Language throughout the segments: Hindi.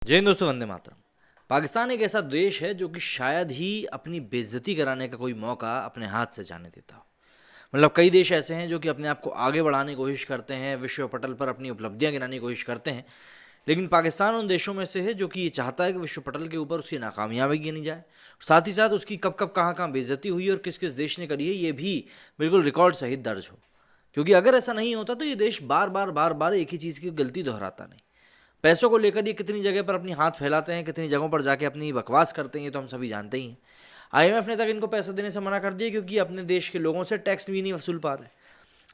जय हिंद दोस्तों, वंदे मातरम। पाकिस्तान एक ऐसा देश है जो कि शायद ही अपनी बेइज्जती कराने का कोई मौका अपने हाथ से जाने देता हो। मतलब कई देश ऐसे हैं जो कि अपने आप को आगे बढ़ाने की कोशिश करते हैं, विश्व पटल पर अपनी उपलब्धियां गिनाने की कोशिश करते हैं, लेकिन पाकिस्तान उन देशों में से है जो कि ये चाहता है कि विश्व पटल के ऊपर उसकी नाकामयाबी गिनी जाए। साथ ही साथ उसकी कब कब कहाँ कहाँ बेइज्जती हुई और किस किस देश ने करी है ये भी बिल्कुल रिकॉर्ड सहित दर्ज हो। क्योंकि अगर ऐसा नहीं होता तो ये देश बार बार एक ही चीज़ की गलती दोहराता नहीं। पैसों को लेकर ये कितनी जगह पर अपनी हाथ फैलाते हैं, कितनी जगहों पर जाके अपनी बकवास करते हैं, ये तो हम सभी जानते ही हैं। आईएमएफ ने तक इनको पैसा देने से मना कर दिया क्योंकि ये अपने देश के लोगों से टैक्स भी नहीं वसूल पा रहे।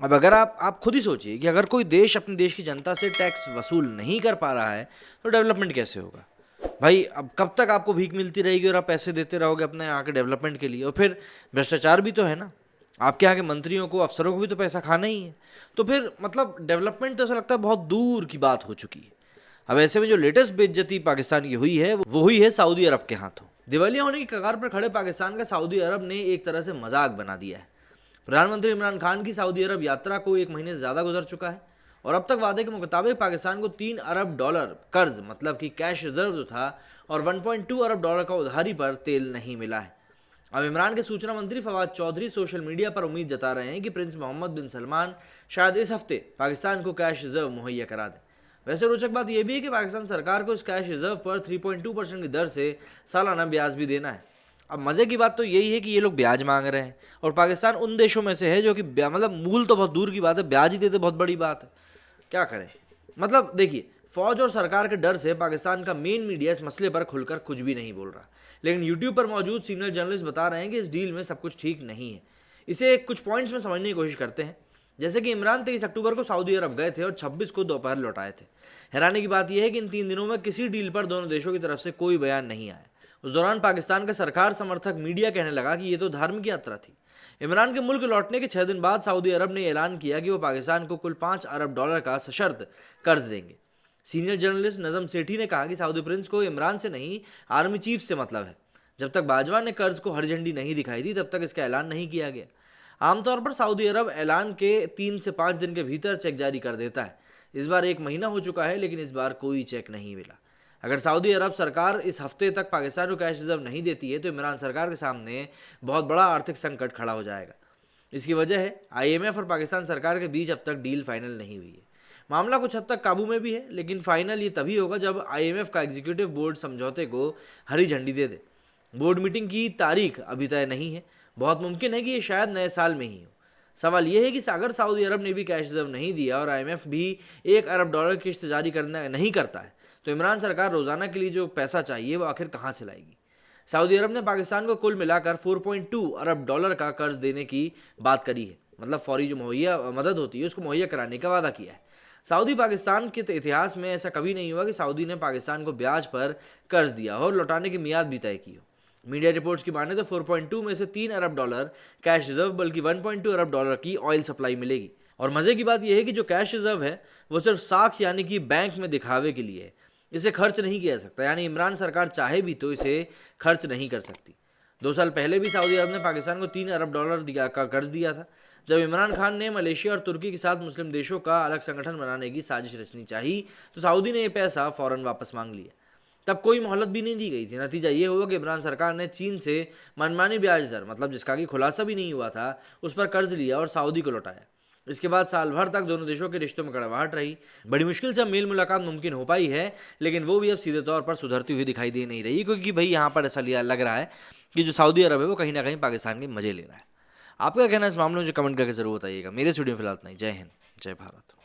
अब अगर आप खुद ही सोचिए कि अगर कोई देश अपने देश की जनता से टैक्स वसूल नहीं कर पा रहा है तो डेवलपमेंट कैसे होगा भाई। अब कब तक आपको भीख मिलती रहेगी और आप पैसे देते रहोगे अपने यहाँ के डेवलपमेंट के लिए। और फिर भ्रष्टाचार भी तो है ना, आपके यहाँ के मंत्रियों को, अफसरों को भी तो पैसा खाना ही है। तो फिर मतलब डेवलपमेंट तो ऐसा लगता है बहुत दूर की बात हो चुकी है। अब ऐसे में जो लेटेस्ट बेइज्जती पाकिस्तान की हुई है वो हुई है सऊदी अरब के हाथों। दिवालिया होने की कगार पर खड़े पाकिस्तान का सऊदी अरब ने एक तरह से मजाक बना दिया है। प्रधानमंत्री इमरान खान की सऊदी अरब यात्रा को एक महीने से ज़्यादा गुजर चुका है और अब तक वादे के मुताबिक पाकिस्तान को $3 अरब कर्ज मतलब कि कैश रिजर्व जो था और $1.2 अरब का उधारी पर तेल नहीं मिला है। अब इमरान के सूचना मंत्री फवाद चौधरी सोशल मीडिया पर उम्मीद जता रहे हैं कि प्रिंस मोहम्मद बिन सलमान शायद इस हफ्ते पाकिस्तान को कैश रिजर्व मुहैया करा दें। वैसे रोचक बात यह भी है कि पाकिस्तान सरकार को इस कैश रिजर्व पर 3.2% की दर से सालाना ब्याज भी देना है। अब मज़े की बात तो यही है कि ये लोग ब्याज मांग रहे हैं और पाकिस्तान उन देशों में से है जो कि मतलब मूल तो बहुत दूर की बात है, ब्याज ही देते बहुत बड़ी बात है। क्या करें। मतलब देखिए, फौज और सरकार के डर से पाकिस्तान का मेन मीडिया इस मसले पर खुलकर कुछ भी नहीं बोल रहा, लेकिन यूट्यूब पर मौजूद सीनियर जर्नलिस्ट बता रहे हैं कि इस डील में सब कुछ ठीक नहीं है। इसे कुछ पॉइंट्स में समझने की कोशिश करते हैं। जैसे कि इमरान 23 अक्टूबर को सऊदी अरब गए थे और 26 को दोपहर लौटाए थे। हैरानी की बात यह है कि इन 3 दिनों में किसी डील पर दोनों देशों की तरफ से कोई बयान नहीं आया। उस दौरान पाकिस्तान का सरकार समर्थक मीडिया कहने लगा कि ये तो धार्मिक यात्रा थी। इमरान के मुल्क लौटने के 6 दिन बाद सऊदी अरब ने ऐलान किया कि वो पाकिस्तान को कुल $5 अरब का सशर्त कर्ज देंगे। सीनियर जर्नलिस्ट नजम सेठी ने कहा कि सऊदी प्रिंस को इमरान से नहीं, आर्मी चीफ से मतलब है। जब तक बाजवा ने कर्ज को हरी झंडी नहीं दिखाई दी तब तक इसका ऐलान नहीं किया गया। आमतौर पर सऊदी अरब ऐलान के 3 से 5 दिन के भीतर चेक जारी कर देता है। इस बार 1 महीना हो चुका है लेकिन इस बार कोई चेक नहीं मिला। अगर सऊदी अरब सरकार इस हफ्ते तक पाकिस्तान को कैश रिजर्व नहीं देती है तो इमरान सरकार के सामने बहुत बड़ा आर्थिक संकट खड़ा हो जाएगा। इसकी वजह है आईएमएफ और पाकिस्तान सरकार के बीच अब तक डील फाइनल नहीं हुई है। मामला कुछ हद तक काबू में भी है लेकिन फाइनल ये तभी होगा जब आईएमएफ का एग्जीक्यूटिव बोर्ड समझौते को हरी झंडी दे दे। बोर्ड मीटिंग की तारीख अभी तय नहीं है, बहुत मुमकिन है कि ये शायद नए साल में ही हो। सवाल यह है कि अगर सऊदी अरब ने भी कैश रिजर्व नहीं दिया और आईएमएफ भी $1 अरब किस्त जारी करना नहीं करता है तो इमरान सरकार रोजाना के लिए जो पैसा चाहिए वो आखिर कहाँ से लाएगी। सऊदी अरब ने पाकिस्तान को कुल मिलाकर $4.2 अरब का कर्ज देने की बात करी है, मतलब फौरी जो मुहैया मदद होती है उसको मुहैया कराने का वादा किया है। सऊदी पाकिस्तान के इतिहास में ऐसा कभी नहीं हुआ कि सऊदी ने पाकिस्तान को ब्याज पर कर्ज दिया हो और लौटाने की मियाद भी तय की हो। मीडिया रिपोर्ट्स की माने तो 4.2 में से $3 अरब कैश रिजर्व बल्कि $1.2 अरब की ऑयल सप्लाई मिलेगी। और मजे की बात यह है कि जो कैश रिजर्व है वो सिर्फ साख यानी कि बैंक में दिखावे के लिए है, इसे खर्च नहीं किया जा सकता। यानी इमरान सरकार चाहे भी तो इसे खर्च नहीं कर सकती। 2 साल पहले भी सऊदी अरब ने पाकिस्तान को $3 अरब का कर्ज दिया था जब इमरान खान ने मलेशिया और तुर्की के साथ मुस्लिम देशों का अलग संगठन बनाने की साजिश रचनी चाहिए तो सऊदी ने यह पैसा फौरन वापस मांग लिया। तब कोई मोहलत भी नहीं दी गई थी। नतीजा ये हुआ कि इमरान सरकार ने चीन से मनमानी ब्याज दर मतलब जिसका कि खुलासा भी नहीं हुआ था उस पर कर्ज लिया और सऊदी को लौटाया। इसके बाद साल भर तक दोनों देशों के रिश्तों में कड़वाहट रही। बड़ी मुश्किल से अब मेल मुलाकात मुमकिन हो पाई है लेकिन वो भी अब सीधे तौर पर सुधरती हुई दिखाई दे नहीं रही क्योंकि भाई यहाँ पर ऐसा लिया लग रहा है कि जो सऊदी अरब है वो कहीं ना कहीं पाकिस्तान के मजे ले रहा है। आपका कहना इस मामले में मुझे कमेंट करके जरूर बताइएगा। मेरे स्टूडियो में फिलहाल नहीं। जय हिंद, जय भारत।